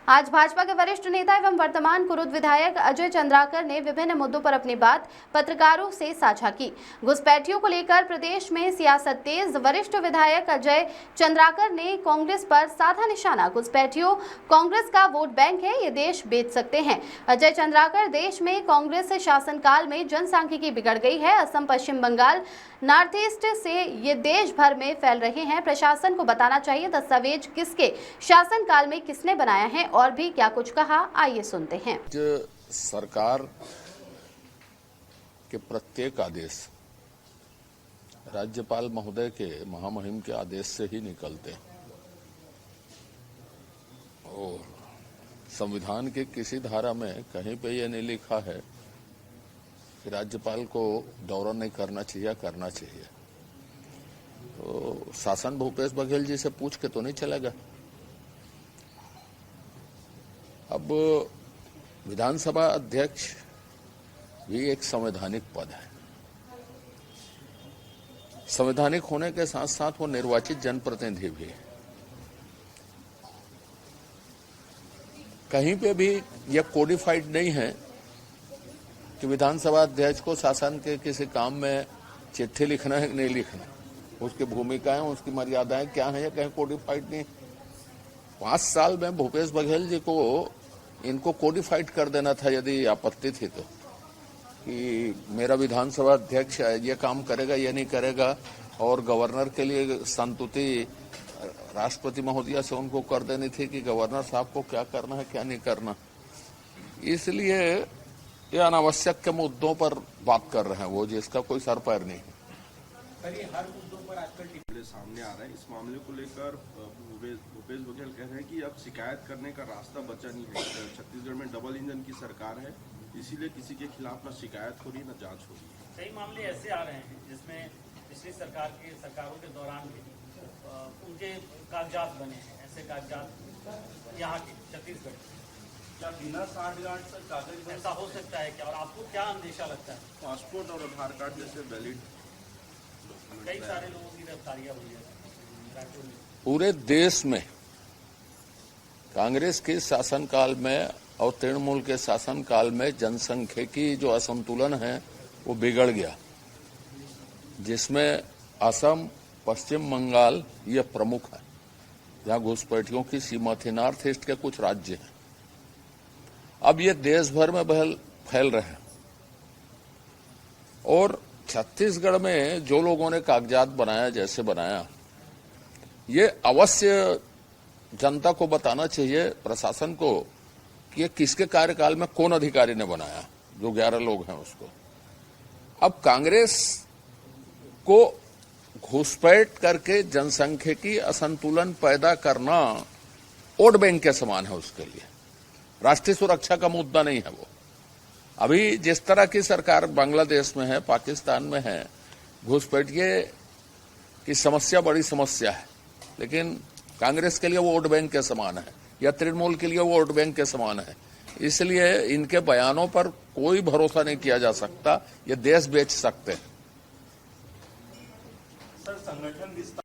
आज भाजपा के वरिष्ठ नेता एवं वर्तमान कुरुद विधायक अजय चंद्राकर ने विभिन्न मुद्दों पर अपनी बात पत्रकारों से साझा की। घुसपैठियों को लेकर प्रदेश में सियासत तेज। वरिष्ठ विधायक अजय चंद्राकर ने कांग्रेस पर साधा निशाना। घुसपैठियों कांग्रेस का वोट बैंक है, ये देश बेच सकते हैं। अजय चंद्राकर, देश में कांग्रेस शासनकाल में जनसांख्यिकी बिगड़ गई है। असम, पश्चिम बंगाल, नॉर्थ ईस्ट से ये देश भर में फैल रहे हैं। प्रशासन को बताना चाहिए दस्तावेज किसके शासनकाल में किसने बनाया है और भी क्या कुछ कहा, आइए सुनते हैं। सरकार के प्रत्येक आदेश राज्यपाल महोदय के महामहिम के आदेश से ही निकलते हैं और संविधान के किसी धारा में कहीं पे ये नहीं लिखा है कि राज्यपाल को दौरा नहीं करना चाहिए, करना चाहिए। तो शासन भूपेश बघेल जी से पूछ के तो नहीं चलेगा। अब विधानसभा अध्यक्ष भी एक संवैधानिक पद है। संवैधानिक होने के साथ साथ वो निर्वाचित जनप्रतिनिधि भी है। कहीं पे भी यह कोडिफाइड नहीं है कि विधानसभा अध्यक्ष को शासन के किसी काम में चिट्ठी लिखना है कि नहीं लिखना, उसकी भूमिकाएं, उसकी मर्यादाएं क्या है, यह कहीं कोडिफाइड नहीं। 5 साल में भूपेश बघेल जी को इनको कोडिफाइड कर देना था यदि आपत्ति थी तो, कि मेरा विधानसभा अध्यक्ष ये काम करेगा, ये नहीं करेगा, और गवर्नर के लिए संतुति राष्ट्रपति महोदया से उनको कर देनी थी कि गवर्नर साहब को क्या करना है, क्या नहीं करना। इसलिए ये अनावश्यक के मुद्दों पर बात कर रहे हैं वो, जिसका कोई सर पैर नहीं है। हर मुद्दों पर आजकल टिप्पणी सामने आ रहा है। इस मामले को लेकर भूपेश बघेल कह रहे हैं कि अब शिकायत करने का रास्ता बचा नहीं है। छत्तीसगढ़ में डबल इंजन की सरकार है, इसीलिए किसी के खिलाफ न शिकायत हो रही न जांच हो रही है। कई मामले ऐसे आ रहे हैं जिसमें पिछली सरकारों के दौरान भी उनके कागजात बने हैं। ऐसे कागजात यहाँ के छत्तीसगढ़ क्या बिना 60 से कागज ऐसा हो सकता है क्या, और आपको क्या अंदेशा लगता है? पासपोर्ट और आधार कार्ड जैसे वैलिड कई सारे लोगों की गिरफ्तारियां हुई है। पूरे देश में कांग्रेस के शासनकाल में और तृणमूल के शासनकाल में जनसंख्यिकी जो असंतुलन है वो बिगड़ गया, जिसमें असम, पश्चिम बंगाल ये प्रमुख है, जहां घुसपैठियों की सीमा थी। नॉर्थ ईस्ट के कुछ राज्य हैं, अब ये देश भर में फैल रहे हैं। और छत्तीसगढ़ में जो लोगों ने कागजात बनाया, जैसे बनाया, ये अवश्य जनता को बताना चाहिए, प्रशासन को, कि ये किसके कार्यकाल में कौन अधिकारी ने बनाया, जो 11 लोग हैं उसको। अब कांग्रेस को घुसपैठ करके जनसंख्यिकी असंतुलन पैदा करना वोट बैंक के समान है उसके लिए। राष्ट्रीय सुरक्षा का मुद्दा नहीं है वो। अभी जिस तरह की सरकार बांग्लादेश में है, पाकिस्तान में है, घुसपैठिए की समस्या बड़ी समस्या है, लेकिन कांग्रेस के लिए वो वोट बैंक के समान है, या तृणमूल के लिए वो वोट बैंक के समान है। इसलिए इनके बयानों पर कोई भरोसा नहीं किया जा सकता। ये देश बेच सकते हैं। सर, संगठन